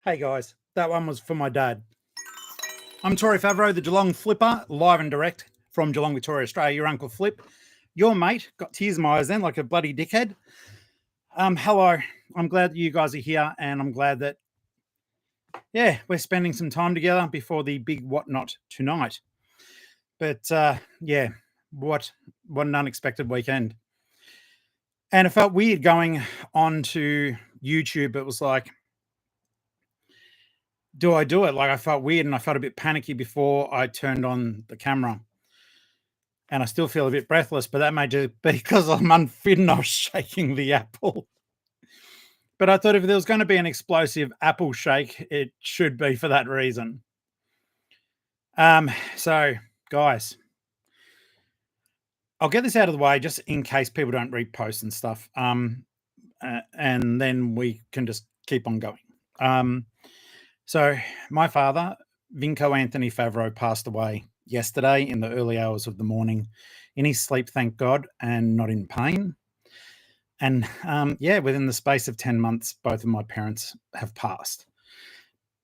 Hey guys, that one was for my dad. I'm Tory Favreau, the Geelong-Flipper, live and direct from Geelong, Victoria, Australia. Your Uncle Flip, your mate, got tears in my eyes then, like a bloody dickhead. Hello, I'm glad that you guys are here, and I'm glad that, we're spending some time together before the big whatnot tonight. But what an unexpected weekend. And it felt weird going on to YouTube. It was like, do I do it? Like, I felt weird and I felt a bit panicky before I turned on the camera. And I still feel a bit breathless, but that may just be because I'm unfit and I was shaking the apple. But I thought if there was going to be an explosive apple shake, it should be for that reason. So, guys, I'll get this out of the way just in case people don't repost and stuff. And then we can just keep on going. So my father, Vinco Anthony Favreau, passed away yesterday in the early hours of the morning in his sleep, thank God, and not in pain. And within the space of 10 months, both of my parents have passed.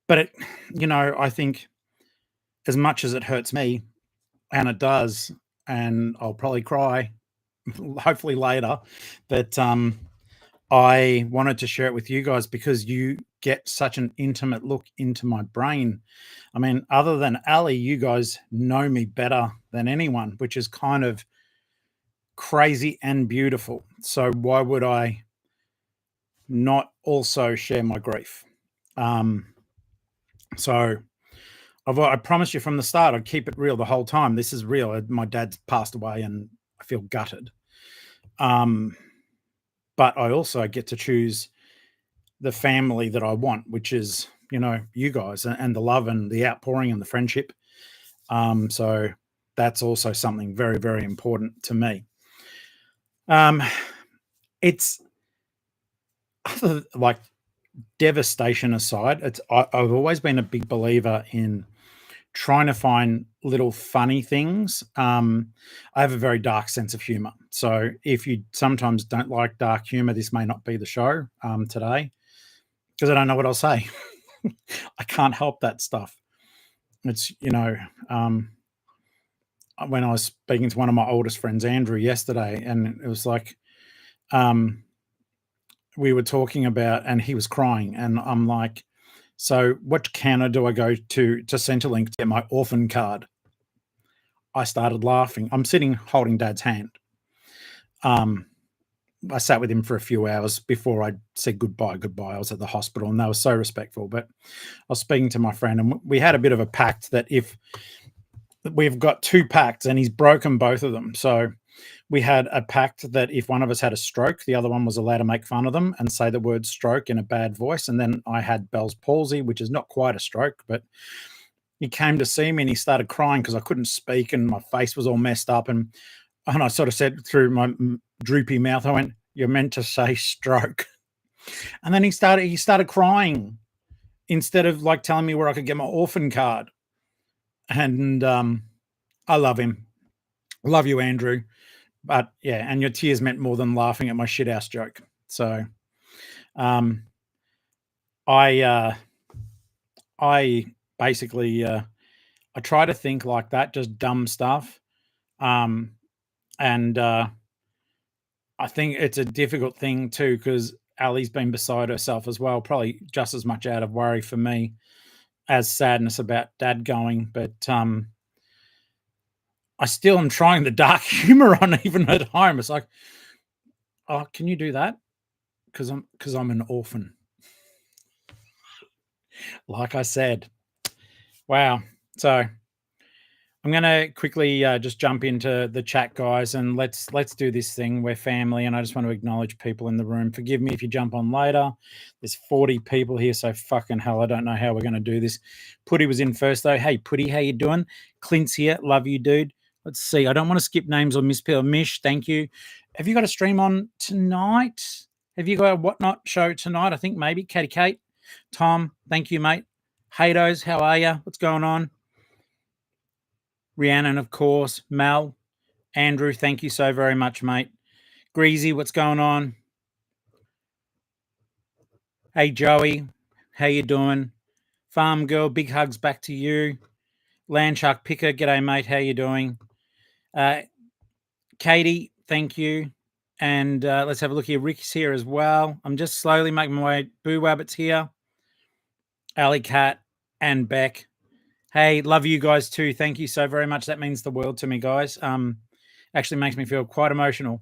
But, I think as much as it hurts me, and it does, and I'll probably cry, hopefully later, but I wanted to share it with you guys because you get such an intimate look into my brain. I mean, other than Ali, you guys know me better than anyone, which is kind of crazy and beautiful. So why would I not also share my grief? So I promised you from the start I'd keep it real the whole time. This is real. My dad's passed away and I feel gutted. But I also get to choose the family that I want, which is, you guys and the love and the outpouring and the friendship. So that's also something very, very important to me. It's like devastation aside, I've always been a big believer in trying to find little funny things. I have a very dark sense of humor. So if you sometimes don't like dark humor, this may not be the show today because I don't know what I'll say. I can't help that stuff. It's, when I was speaking to one of my oldest friends, Andrew, yesterday, and it was like, we were talking about, and he was crying, and I'm like, so what counter do I go to Centrelink to get my orphan card? I started laughing. I'm sitting holding Dad's hand. I sat with him for a few hours before I said goodbye. I was at the hospital and they were so respectful. But I was speaking to my friend and we had a bit of a pact that if we've got two pacts and he's broken both of them. So we had a pact that if one of us had a stroke, the other one was allowed to make fun of them and say the word stroke in a bad voice. And then I had Bell's palsy, which is not quite a stroke, but he came to see me and he started crying because I couldn't speak and my face was all messed up. And I sort of said through my droopy mouth, I went, "You're meant to say stroke." And then he started crying instead of like telling me where I could get my orphan card. And I love him. Love you, Andrew. But yeah, and your tears meant more than laughing at my shit house joke. So I basically I try to think like that, just dumb stuff. And I think it's a difficult thing too, because Ali's been beside herself as well, probably just as much out of worry for me as sadness about Dad going. But I still am trying the dark humor on even at home. It's like, oh, can you do that? Because I'm an orphan. Like I said, wow. So I'm going to quickly just jump into the chat, guys, and let's do this thing. We're family, and I just want to acknowledge people in the room. Forgive me if you jump on later. There's 40 people here, so fucking hell, I don't know how we're going to do this. Putty was in first, though. Hey, Putty, how you doing? Clint's here. Love you, dude. Let's see. I don't want to skip names or miss people. Mish, thank you. Have you got a stream on tonight? Have you got a Whatnot show tonight? I think maybe. Katie Kate. Tom, thank you, mate. Haydos, how are you? What's going on? Rhiannon, of course. Mel. Andrew, thank you so very much, mate. Greasy, what's going on? Hey, Joey. how you doing? Farm Girl, big hugs back to you. Landshark Picker, g'day mate, how you doing? Katie, thank you. And let's have a look here. Rick's here as well. I'm just slowly making my way. Boo Wabbit's here. Alley Cat and Beck. Hey, love you guys too. Thank you so very much. That means the world to me, guys. Actually makes me feel quite emotional.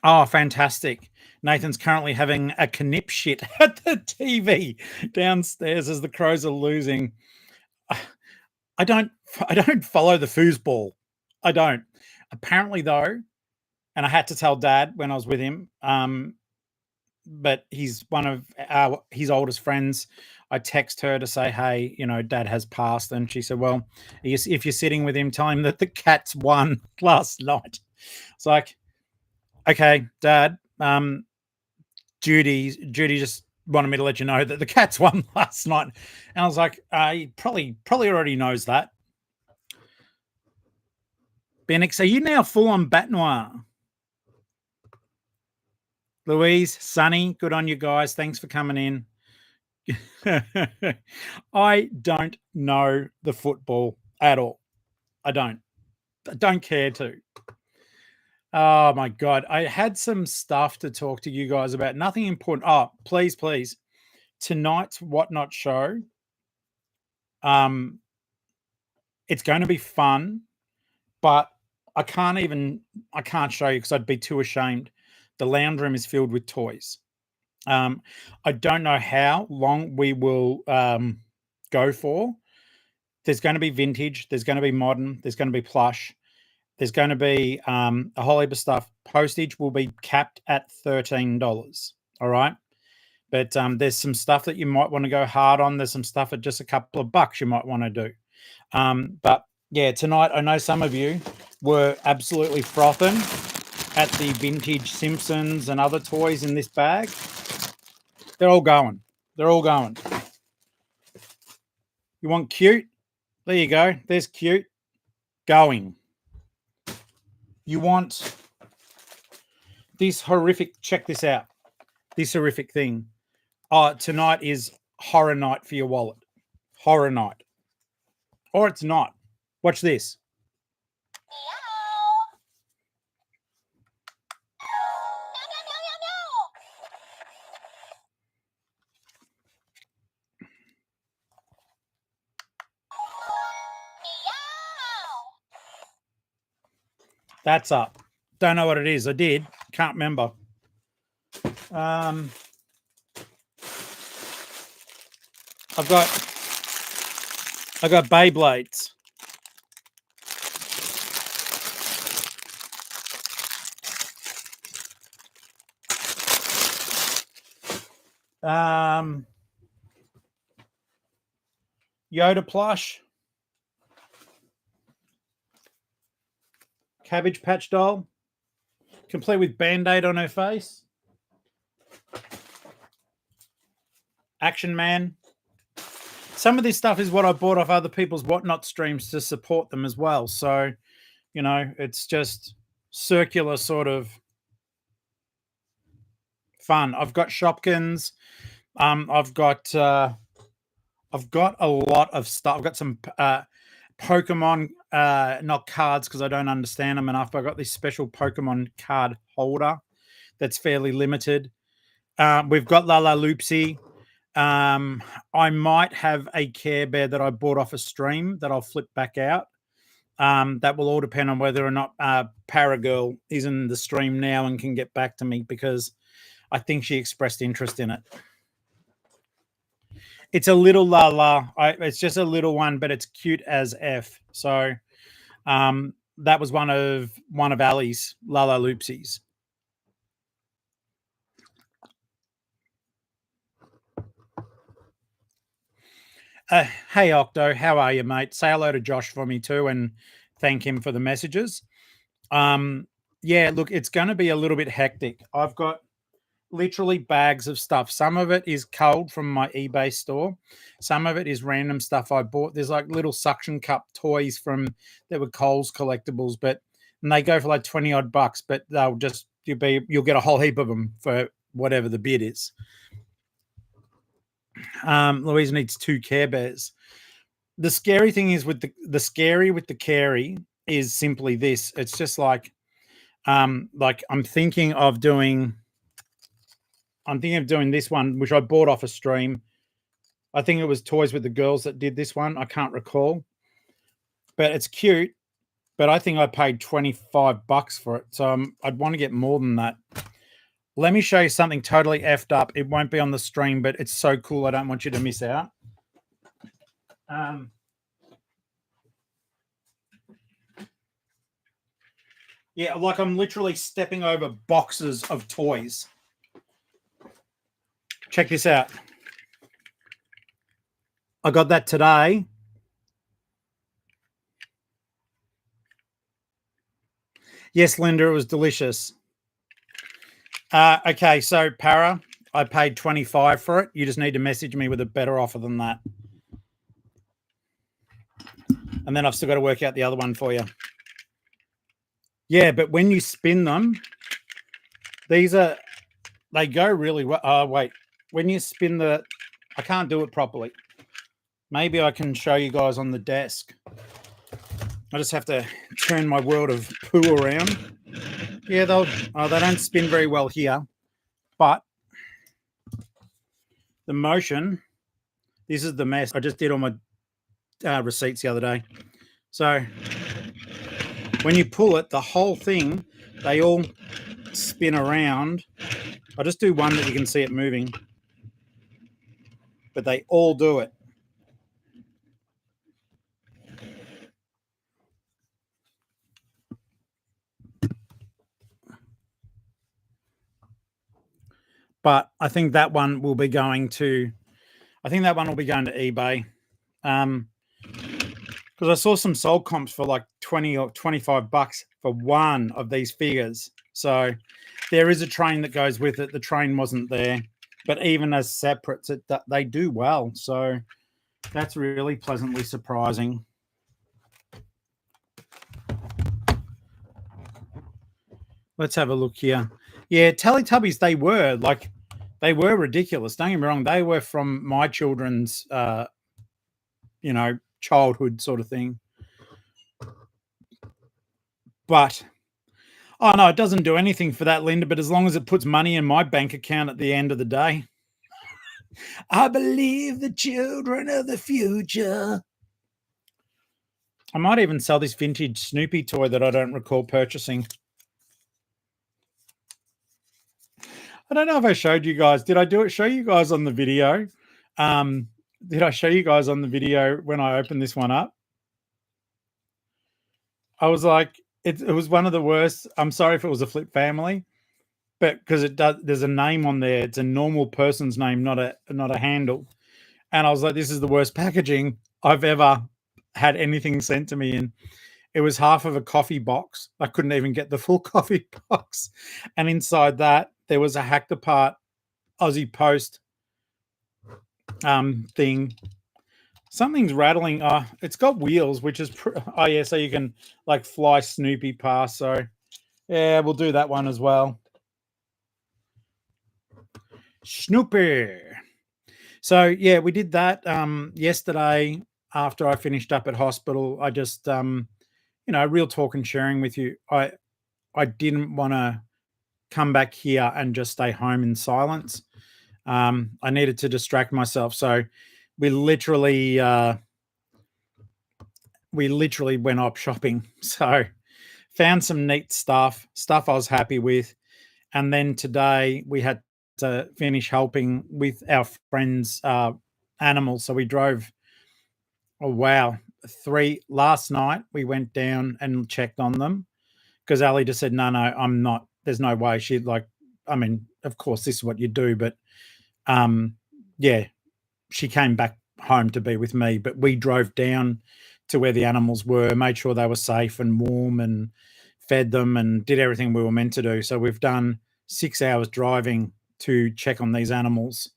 Oh, fantastic. Nathan's currently having a knip shit at the TV downstairs as the Crows are losing. I don't follow the foosball. I don't. Apparently, though, and I had to tell Dad when I was with him, but he's one of his oldest friends. I text her to say, hey, Dad has passed. And she said, well, if you're sitting with him, tell him that the Cats won last night. It's like, okay, Dad, Judy just wanted me to let you know that the Cats won last night. And I was like, he probably already knows that. Benix, are you now full on Bat Noir? Louise, Sonny, good on you guys. Thanks for coming in. I don't know the football at all. I don't care to. Oh my God. I had some stuff to talk to you guys about. Nothing important. Oh, please. Tonight's Whatnot show. It's going to be fun, but I can't show you because I'd be too ashamed. The lounge room is filled with toys. I don't know how long we will go for. There's going to be vintage. There's going to be modern. There's going to be plush. There's going to be a whole heap of stuff. Postage will be capped at $13. All right. But there's some stuff that you might want to go hard on. There's some stuff at just a couple of bucks you might want to do. But yeah, tonight I know some of you were absolutely frothing at the vintage Simpsons and other toys in this bag. They're all going. You want cute? There you go. There's cute. Going. You want this horrific, check this out. This horrific thing. Oh, tonight is horror night for your wallet. Horror night. Or it's not. Watch this. That's up. Don't know what it is. I did. Can't remember. I've got Beyblades. Yoda plush. Cabbage Patch doll. Complete with Band-Aid on her face. Action Man. Some of this stuff is what I bought off other people's Whatnot streams to support them as well. So, it's just circular sort of fun. I've got Shopkins. I've got a lot of stuff. I've got some Pokemon, not cards because I don't understand them enough, but I've got this special Pokemon card holder that's fairly limited. We've got Lala Loopsy. I might have a Care Bear that I bought off a stream that I'll flip back out. That will all depend on whether or not Paragirl is in the stream now and can get back to me because I think she expressed interest in it. It's a little Lala. It's just a little one, but it's cute as F. So that was one of Ali's Lala Loopsies. Hey, Octo, how are you, mate? Say hello to Josh for me too and thank him for the messages. Yeah, look, it's going to be a little bit hectic. I've got literally bags of stuff. Some of it is culled from my eBay store. Some of it is random stuff I bought. There's like little suction cup toys that were Coles collectibles, and they go for like 20 odd bucks, but you'll get a whole heap of them for whatever the bid is. Louise needs 2 Care Bears. The scary thing is with the scary with the carey is simply this. It's just like I'm thinking of doing this one, which I bought off a stream. I think it was Toys with the Girls that did this one. I can't recall, but it's cute. But I think I paid $25 for it, so I'd want to get more than that. Let me show you something totally effed up. It won't be on the stream, but it's so cool. I don't want you to miss out. Yeah, like I'm literally stepping over boxes of toys. Check this out. I got that today. Yes, Linda, it was delicious. Okay, so Para, I paid $25 for it. You just need to message me with a better offer than that. And then I've still got to work out the other one for you. Yeah, but when you spin them, they go really well. Wait, when you spin I can't do it properly. Maybe I can show you guys on the desk. I just have to turn my world of poo around. Yeah, they don't spin very well here, but the motion, this is the mess. I just did all my receipts the other day. So when you pull it, the whole thing, they all spin around. I'll just do one that you can see it moving, but they all do it. But I think that one will be going to eBay. Because I saw some sold comps for like $20 or $25 for one of these figures. So there is a train that goes with it. The train wasn't there, but even as separates, they do well. So that's really pleasantly surprising. Let's have a look here. Yeah, Teletubbies, they were ridiculous. Don't get me wrong. They were from my children's, childhood sort of thing. But, oh no, it doesn't do anything for that, Linda, but as long as it puts money in my bank account at the end of the day. I believe the children of the future. I might even sell this vintage Snoopy toy that I don't recall purchasing. I don't know if I showed you guys. Did I show you guys on the video? Did I show you guys on the video when I opened this one up? I was like, it was one of the worst. I'm sorry if it was a flip family, but because there's a name on there. It's a normal person's name, not a handle. And I was like, this is the worst packaging I've ever had anything sent to me in. It was half of a coffee box. I couldn't even get the full coffee box. And inside that, there was a hacked apart Aussie Post thing. Something's rattling. It's got wheels, which is so you can like fly Snoopy past. So yeah, we'll do that one as well. Snoopy. So yeah, we did that yesterday after I finished up at hospital. I just real talk and sharing with you. I didn't want to come back here and just stay home in silence. I needed to distract myself. So we literally went up shopping. So found some neat stuff I was happy with. And then today we had to finish helping with our friends' animals. So we drove, last night we went down and checked on them because Ali just said, no, I'm not. There's no way. She'd of course this is what you do, but she came back home to be with me, but we drove down to where the animals were, made sure they were safe and warm and fed them and did everything we were meant to do. So we've done 6 hours driving to check on these animals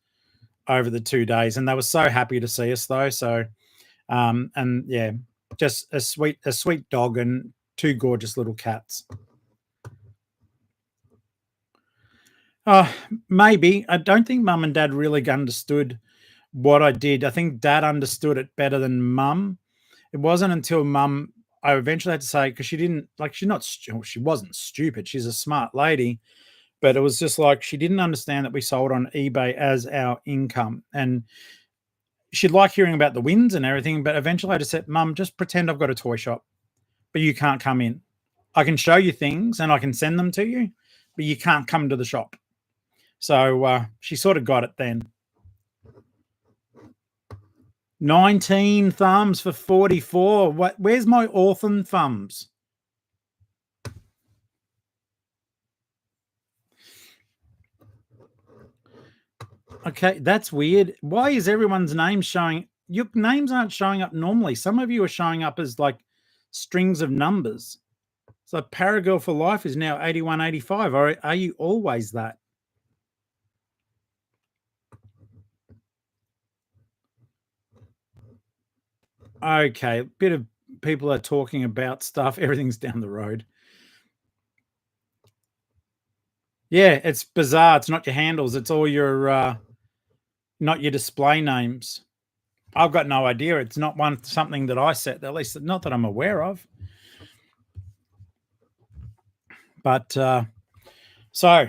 over the 2 days. And they were so happy to see us though. So, just a sweet dog and 2 gorgeous little cats. Uh, Maybe. I don't think mum and dad really understood what I did. I think dad understood it better than mum. It wasn't until mum I eventually had to say, because she didn't like, she wasn't stupid. She's a smart lady, but it was just like she didn't understand that we sold on eBay as our income. And she'd like hearing about the wins and everything, but eventually I just said, Mum, just pretend I've got a toy shop, but you can't come in. I can show you things and I can send them to you, but you can't come to the shop. So she sort of got it then. 19 thumbs for 44. Where's my orphan thumbs? Okay, that's weird. Why is everyone's name showing? Your names aren't showing up normally. Some of you are showing up as like strings of numbers. So Paragirl for Life is now 8185. Are you always that? Okay, a bit of people are talking about stuff. Everything's down the road. Yeah, it's bizarre. It's not your handles. It's all your not your display names. I've got no idea. It's not something that I set, at least not that I'm aware of. But so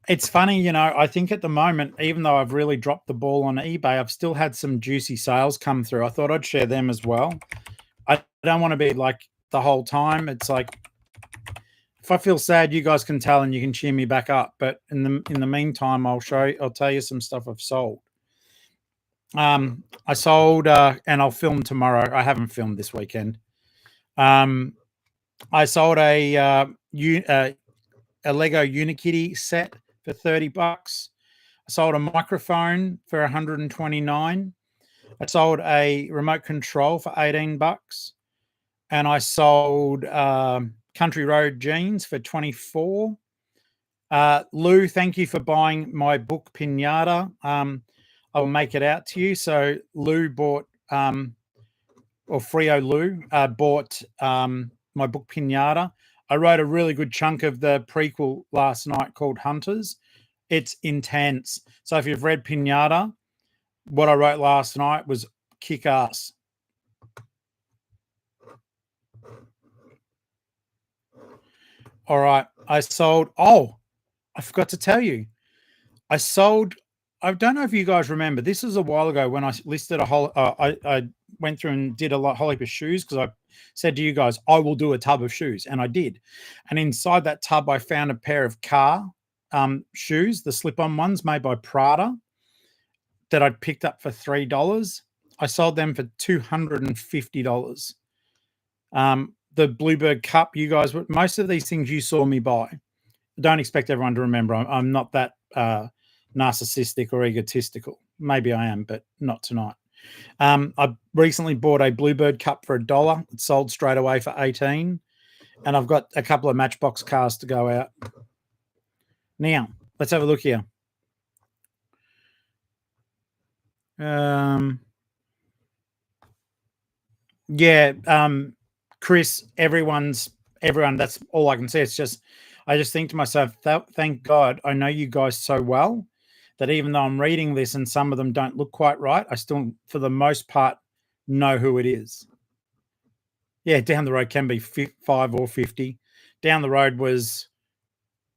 it's funny, I think at the moment, even though I've really dropped the ball on eBay, I've still had some juicy sales come through. I thought I'd share them as well. I don't want to be like the whole time. It's like if I feel sad, you guys can tell and you can cheer me back up. But in the meantime, I'll tell you some stuff I've sold. I sold and I'll film tomorrow. I haven't filmed this weekend. I sold a Lego Unikitty set for $30. I sold a microphone for 129. I sold a remote control for $18, and I sold Country Road jeans for 24. Lou, thank you for buying my book Pinata. I'll make it out to you. So Lou bought, or Frio Lou bought my book Pinata. I wrote a really good chunk of the prequel last night called Hunters. It's intense. So if you've read Pinata, what I wrote last night was kick ass. All right. I forgot to tell you. I don't know if you guys remember, this was a while ago when I listed I went through and did a whole heap of shoes because I said to you guys, I will do a tub of shoes. And I did. And inside that tub, I found a pair of car shoes, the slip-on ones made by Prada that I'd picked up for $3. I sold them for $250. The Bluebird Cup, you guys, most of these things you saw me buy. Don't expect everyone to remember. I'm not that narcissistic or egotistical. Maybe I am, but not tonight. I recently bought a Bluebird Cup for $1. It sold straight away for 18, and I've got a couple of Matchbox cars to go out. Now, let's have a look here. Chris, everyone. That's all I can say. It's just, I just think to myself, thank God I know you guys so well that even though I'm reading this and some of them don't look quite right, I still, for the most part, know who it is. Yeah, down the road can be 5 or 50. Down the road was,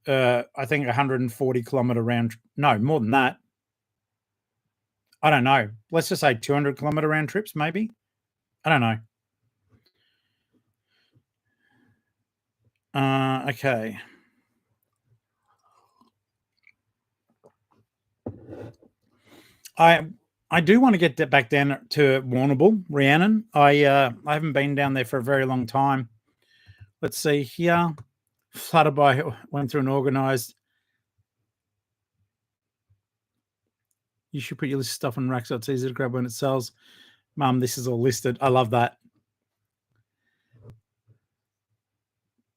I think, 140-kilometer round. No, more than that. I don't know. Let's just say 200-kilometer round trips, maybe. I don't know. Okay. I do want to get back down to Warrnambool, Rhiannon. I haven't been down there for a very long time. Let's see here. Flutterby went through and organised. You should put your list of stuff on rack so it's easy to grab when it sells. Mum, this is all listed. I love that.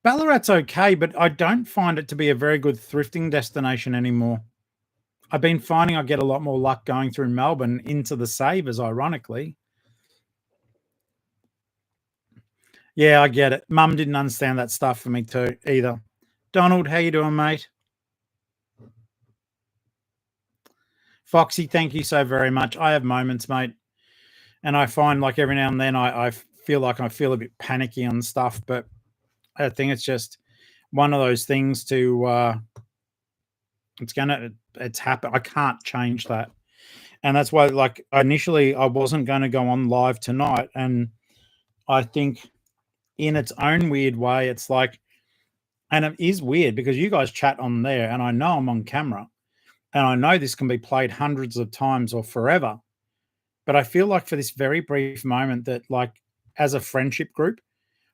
Ballarat's okay, but I don't find it to be a very good thrifting destination anymore. I've been finding I get a lot more luck going through Melbourne into the savers, ironically. Yeah, I get it. Mum didn't understand that stuff for me too either. Donald, how you doing, mate? Foxy, thank you so very much. I have moments, mate, and I find like every now and then I feel like I feel a bit panicky on stuff, but I think it's just one of those things to it's happen. I can't change that, and that's why like initially I wasn't going to go on live tonight, and I think in its own weird way, it's like, and it is weird because you guys chat on there, and I know I'm on camera, and I know this can be played hundreds of times or forever. But I feel like for this very brief moment that, like, as a friendship group,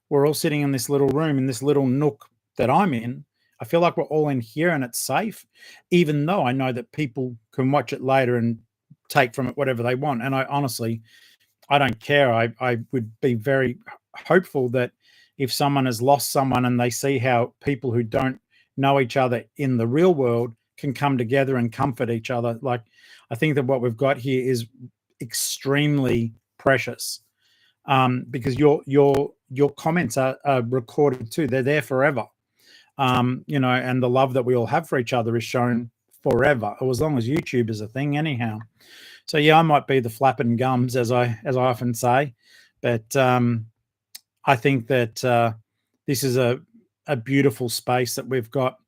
we're all sitting in this little room, in this little nook that I'm in. I feel like we're all in here and it's safe, even though I know that people can watch it later and take from it whatever they want. And I honestly, I don't care. I would be very hopeful that if someone has lost someone and they see how people who don't know each other in the real world can come together and comfort each other, like I think that what we've got here is extremely precious, because your comments are recorded too. They're there forever, and the love that we all have for each other is shown forever, or as long as YouTube is a thing, anyhow. So yeah, I might be the flapping gums, as I often say, but I think that this is a beautiful space that we've got,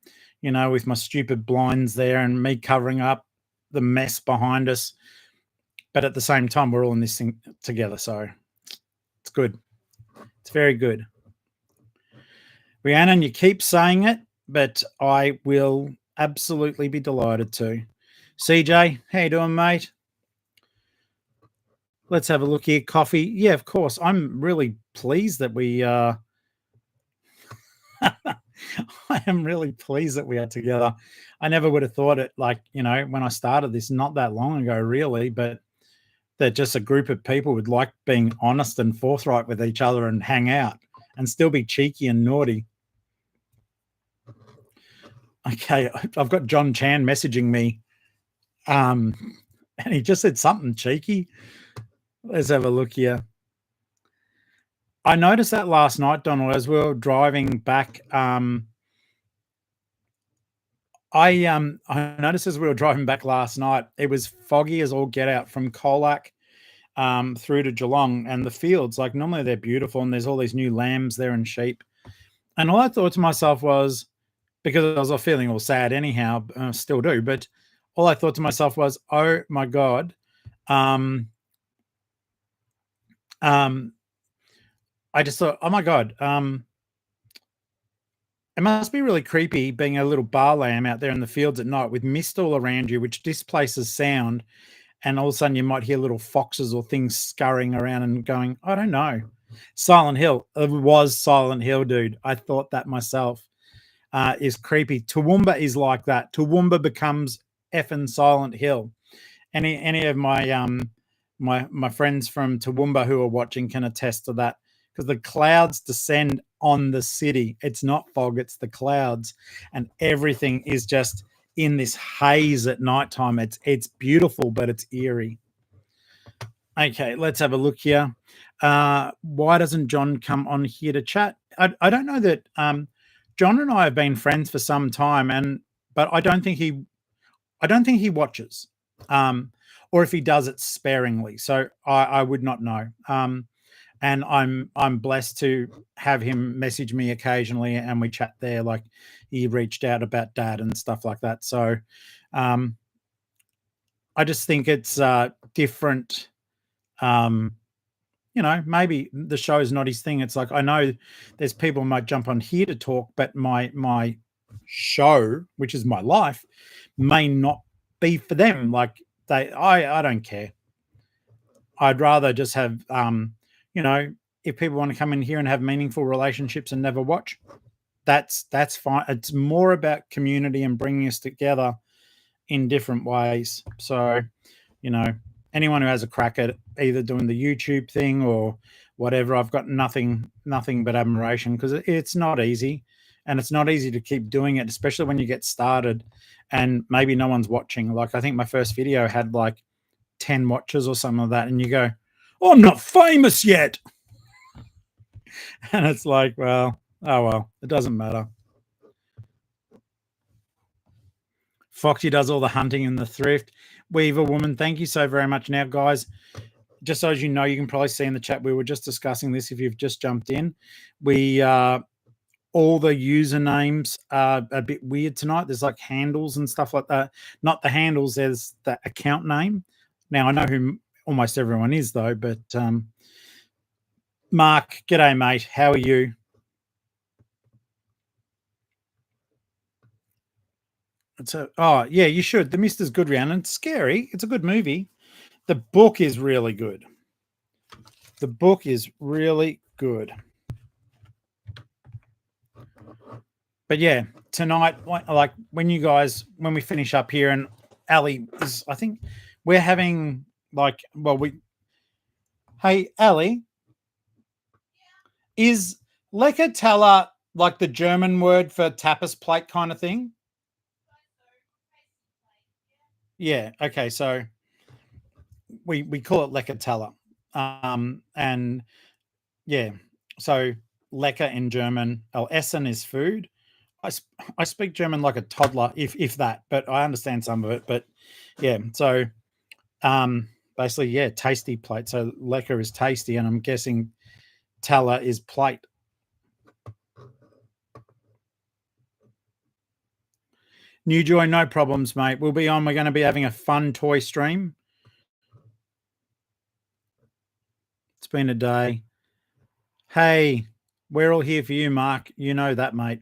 with my stupid blinds there and me covering up the mess behind us. But at the same time, we're all in this thing together, so it's good. It's very good. Rhiannon, you keep saying it, but I will absolutely be delighted to. CJ, how you doing, mate? Let's have a look here. Coffee. Yeah, of course. I'm really pleased that we I am really pleased that we are together. I never would have thought it, like, when I started this not that long ago, really, but that just a group of people would like being honest and forthright with each other and hang out and still be cheeky and naughty. Okay, I've got John Chan messaging me, and he just said something cheeky. Let's have a look here. I noticed that last night, Donald, as we were driving back. I noticed as we were driving back last night, it was foggy as all get out from Colac through to Geelong, and the fields, like, normally they're beautiful and there's all these new lambs there and sheep. And all I thought to myself was, because I was feeling all sad anyhow, still do, but all I thought to myself was, oh my God, um, I just thought, oh my God, it must be really creepy being a little bar lamb out there in the fields at night with mist all around you, which displaces sound. And all of a sudden you might hear little foxes or things scurrying around and going, I don't know. Silent Hill. It was Silent Hill, dude. I thought that myself. Is creepy. Toowoomba is like that. Toowoomba becomes effing Silent Hill. Any of my friends from Toowoomba who are watching can attest to that, because the clouds descend on the city. It's not fog, it's the clouds, and everything is just in this haze at nighttime. It's beautiful, but it's eerie. Okay, let's have a look here. Why doesn't John come on here to chat? I don't know that John and I have been friends for some time, but I don't think he watches. Or if he does, it's sparingly. So I would not know. And I'm blessed to have him message me occasionally, and we chat there. Like, he reached out about Dad and stuff like that. So I just think it's different. Maybe the show is not his thing. It's like, I know there's people who might jump on here to talk, but my show, which is my life, may not be for them. Like, I don't care. I'd rather just have, if people want to come in here and have meaningful relationships and never watch, that's fine. It's more about community and bringing us together in different ways. So, anyone who has a crack at either doing the YouTube thing or whatever, I've got nothing but admiration, because it's not easy, and it's not easy to keep doing it, especially when you get started and maybe no one's watching. Like, I think my first video had like 10 watches or something like that, and you go, oh, I'm not famous yet. And it's like, well, oh well, it doesn't matter. Foxy does all the hunting and the thrift. Weaver Woman, thank you so very much. Now, guys, just so as you know, you can probably see in the chat, we were just discussing this if you've just jumped in. We all the usernames are a bit weird tonight. There's like handles and stuff like that. Not the handles, there's the account name. Now, I know who almost everyone is, though, but Mark, g'day, mate. How are you? Yeah, you should. The Mist is good, Rhiannon. It's scary. It's a good movie. The book is really good. The book is really good. But yeah, tonight, like when we finish up here, and Ali is, I think we're having hey, Ali, is Lecker like the German word for tapas plate kind of thing? Yeah. Okay. So we call it Lecker. And yeah, so Lecker in German. Essen is food. I speak German like a toddler, if that, but I understand some of it. But yeah, so basically, yeah, tasty plate. So lecker is tasty, and I'm guessing Teller is plate. New Joy, no problems, mate. We'll be on. We're going to be having a fun toy stream. It's been a day. Hey, we're all here for you, Mark. You know that, mate.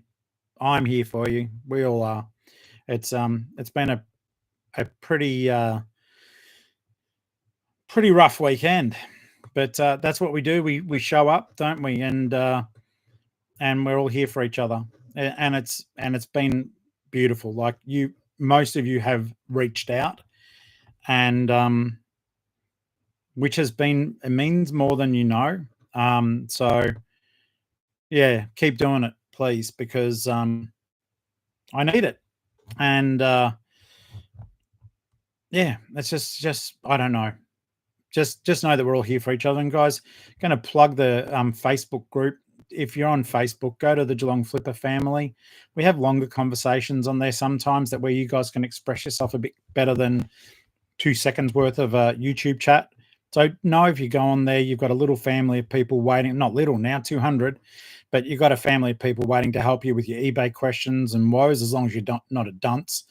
I'm here for you. We all are. It's been a pretty rough weekend, but that's what we do. We show up, don't we? And we're all here for each other. And it's been beautiful. Like most of you have reached out, and which it means more than you know. So yeah, keep doing it, please, because I need it. And yeah, it's just I don't know. Just know that we're all here for each other. And guys, going to plug the Facebook group. If you're on Facebook, go to the Geelong-Flipper family. We have longer conversations on there sometimes where you guys can express yourself a bit better than 2 seconds worth of a YouTube chat. So know if you go on there, you've got a little family of people waiting, not little now, 200, but you've got a family of people waiting to help you with your eBay questions and woes, as long as you're not a dunce.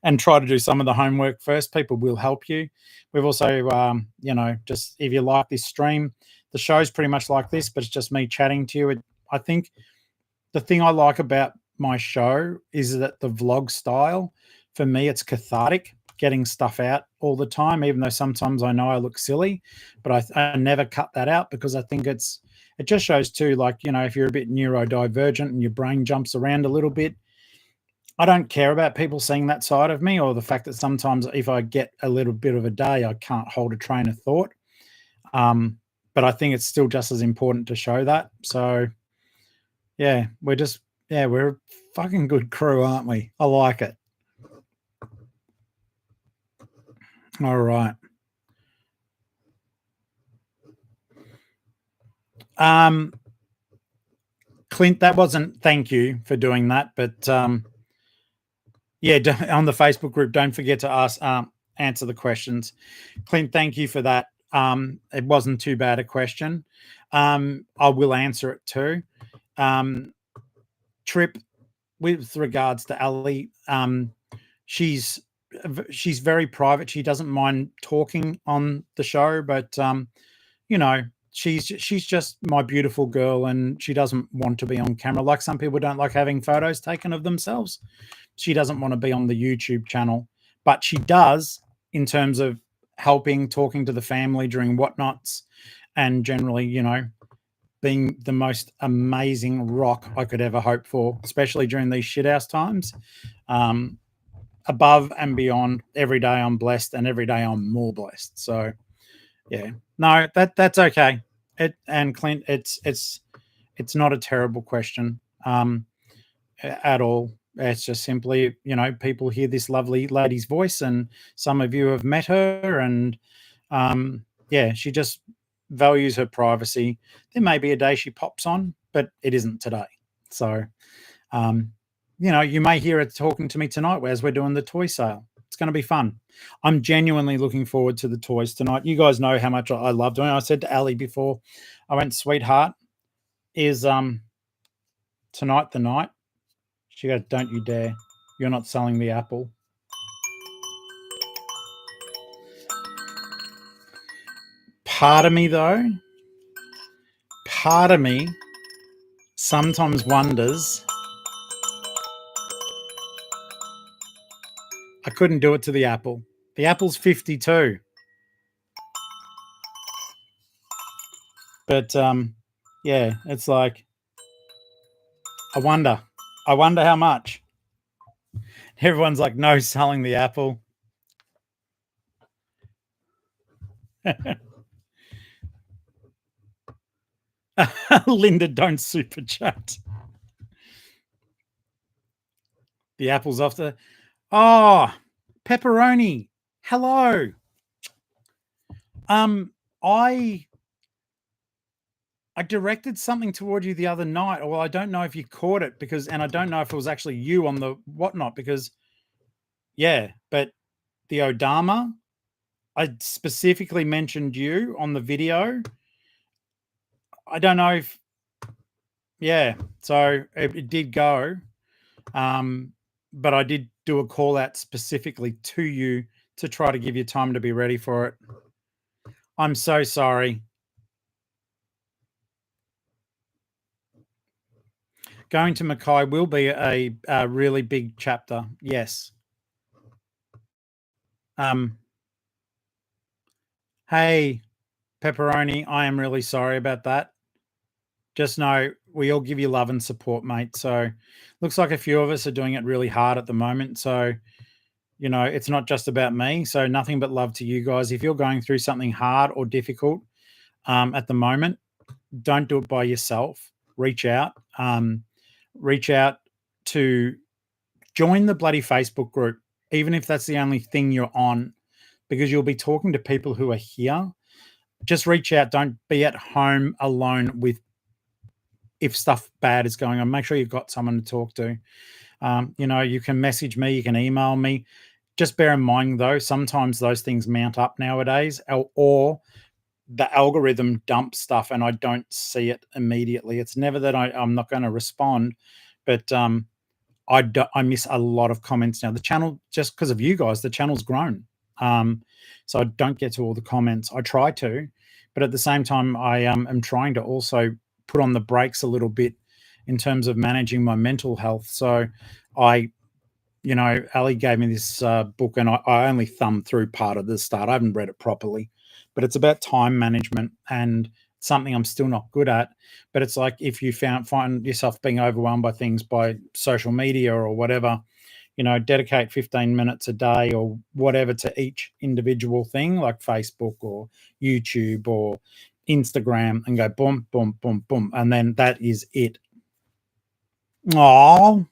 And try to do some of the homework first. People will help you. We've also, just if you like this stream, the show's pretty much like this, but it's just me chatting to you. I think the thing I like about my show is that the vlog style, for me, it's cathartic, getting stuff out all the time, even though sometimes I know I look silly, but I never cut that out because I think it just shows too, like, if you're a bit neurodivergent and your brain jumps around a little bit, I don't care about people seeing that side of me, or the fact that sometimes if I get a little bit of a day, I can't hold a train of thought. But I think it's still just as important to show that. So yeah, we're a fucking good crew, aren't we? I like it. All right. Clint, that wasn't, thank you for doing that, but yeah, on the Facebook group, don't forget to answer the questions. Clint, thank you for that. It wasn't too bad a question. I will answer it too. Trip, with regards to Ali, she's very private. She doesn't mind talking on the show, but she's just my beautiful girl, and she doesn't want to be on camera. Like some people don't like having photos taken of themselves. She doesn't want to be on the YouTube channel, but she does in terms of helping, talking to the family during whatnots, and generally, being the most amazing rock I could ever hope for, especially during these shithouse times. Above and beyond, every day I'm blessed, and every day I'm more blessed. So yeah, no, that's okay. And Clint, it's not a terrible question at all. It's just simply, people hear this lovely lady's voice, and some of you have met her, and yeah, she just values her privacy. There may be a day she pops on, but it isn't today. So you may hear it talking to me tonight as we're doing the toy sale. It's going to be fun. I'm genuinely looking forward to the toys tonight. You guys know how much I love doing it. I said to Ali before I went, sweetheart, is tonight the night? She goes, don't you dare. You're not selling the apple. Part of me, though, sometimes wonders I couldn't do it to the apple. The apple's 52. But yeah, it's like I wonder how much. Everyone's like, no selling the apple. Linda, don't super chat. The apple's off the. Oh, pepperoni. Hello. I directed something toward you the other night. Well, I don't know if you caught it and I don't know if it was actually you on the whatnot because, yeah, but the Odama, I specifically mentioned you on the video. I don't know if, yeah, so it did go, but I did do a call out specifically to you to try to give you time to be ready for it. I'm so sorry. Going to Mackay will be a really big chapter. Yes. Hey, Pepperoni, I am really sorry about that. Just know we all give you love and support, mate. So looks like a few of us are doing it really hard at the moment. So, it's not just about me. So nothing but love to you guys. If you're going through something hard or difficult at the moment, don't do it by yourself. Reach out. Reach out to join the bloody Facebook group, even if that's the only thing you're on, because you'll be talking to people who are here. Just reach out. Don't be at home alone if stuff bad is going on. Make sure you've got someone to talk to. You can message me, you can email me. Just bear in mind, though, sometimes those things mount up nowadays, or the algorithm dumps stuff and I don't see it immediately. It's never that I'm not going to respond, but I miss a lot of comments now. The channel, just because of you guys, the channel's grown. So I don't get to all the comments. I try to, but at the same time, I am trying to also put on the brakes a little bit in terms of managing my mental health. So Ali gave me this book and I only thumbed through part of the start. I haven't read it properly, but it's about time management and something I'm still not good at. But it's like if you find yourself being overwhelmed by things by social media or whatever, dedicate 15 minutes a day or whatever to each individual thing like Facebook or YouTube or Instagram and go boom, boom, boom, boom. And then that is it. Aww.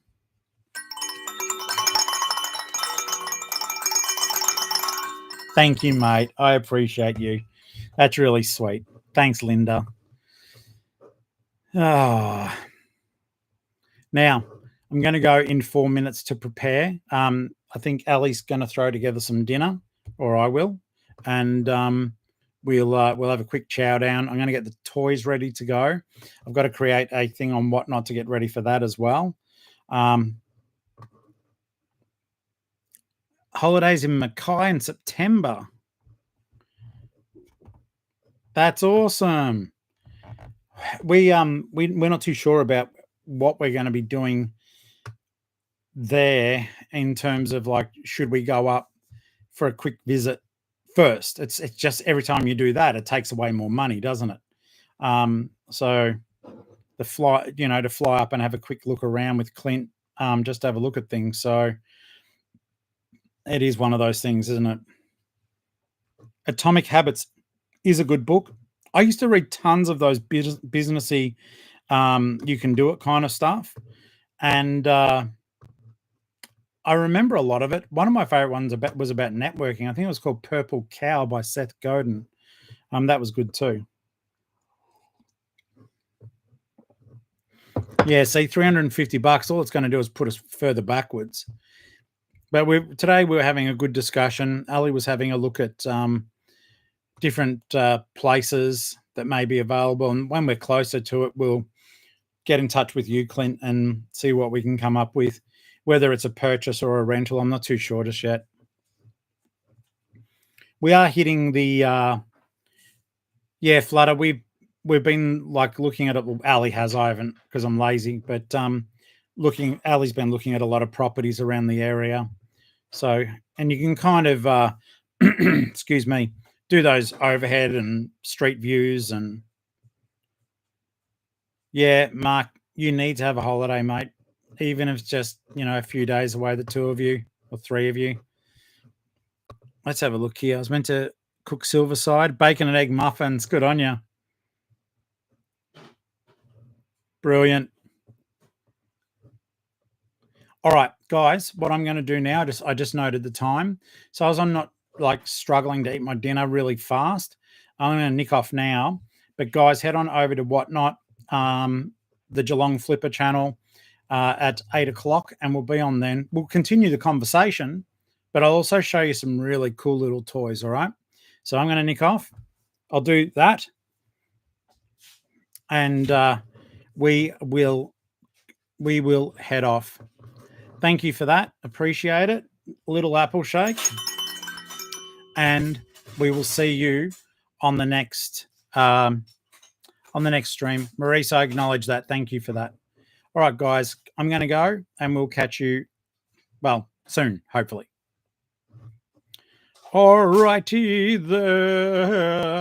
Thank you, mate. I appreciate you. That's really sweet. Thanks, Linda. Oh. Now, I'm going to go in 4 minutes to prepare. I think Ali's going to throw together some dinner, or I will, and we'll have a quick chow down. I'm going to get the toys ready to go. I've got to create a thing on Whatnot to get ready for that as well. Holidays in Mackay in September. That's awesome. We're not too sure about what we're going to be doing there in terms of like, should we go up for a quick visit first? It's just every time you do that, it takes away more money, doesn't it? So to fly up and have a quick look around with Clint, just to have a look at things. So it is one of those things, isn't it? Atomic Habits is a good book. I used to read tons of those businessy, you can do it kind of stuff. And I remember a lot of it. One of my favorite ones was about networking. I think it was called Purple Cow by Seth Godin. That was good too. Yeah, see, $350, all it's going to do is put us further backwards. But today we were having a good discussion. Ali was having a look at different places that may be available. And when we're closer to it, we'll get in touch with you, Clint, and see what we can come up with, whether it's a purchase or a rental. I'm not too sure just yet. We are hitting the Flutter. We've been like looking at it. Well, Ali has. I haven't because I'm lazy. But Ali's been looking at a lot of properties around the area. So, and you can kind of excuse me, do those overhead and street views. And yeah, Mark, you need to have a holiday, mate, even if it's just, a few days away, the two of you or three of you. Let's have a look here. I was meant to cook Silverside, bacon and egg muffins. Good on you. Brilliant. All right, guys, what I'm going to do now, I just noted the time. So as I'm not like struggling to eat my dinner really fast, I'm going to nick off now. But guys, head on over to Whatnot, the Geelong-Flipper channel at 8 o'clock, and we'll be on then. We'll continue the conversation, but I'll also show you some really cool little toys, all right? So I'm going to nick off. I'll do that. And we will head off. Thank you for that. Appreciate it. Little apple shake. And we will see you on the next stream. Maurice, I acknowledge that. Thank you for that. All right, guys, I'm going to go and we'll catch you, soon, hopefully. All righty then.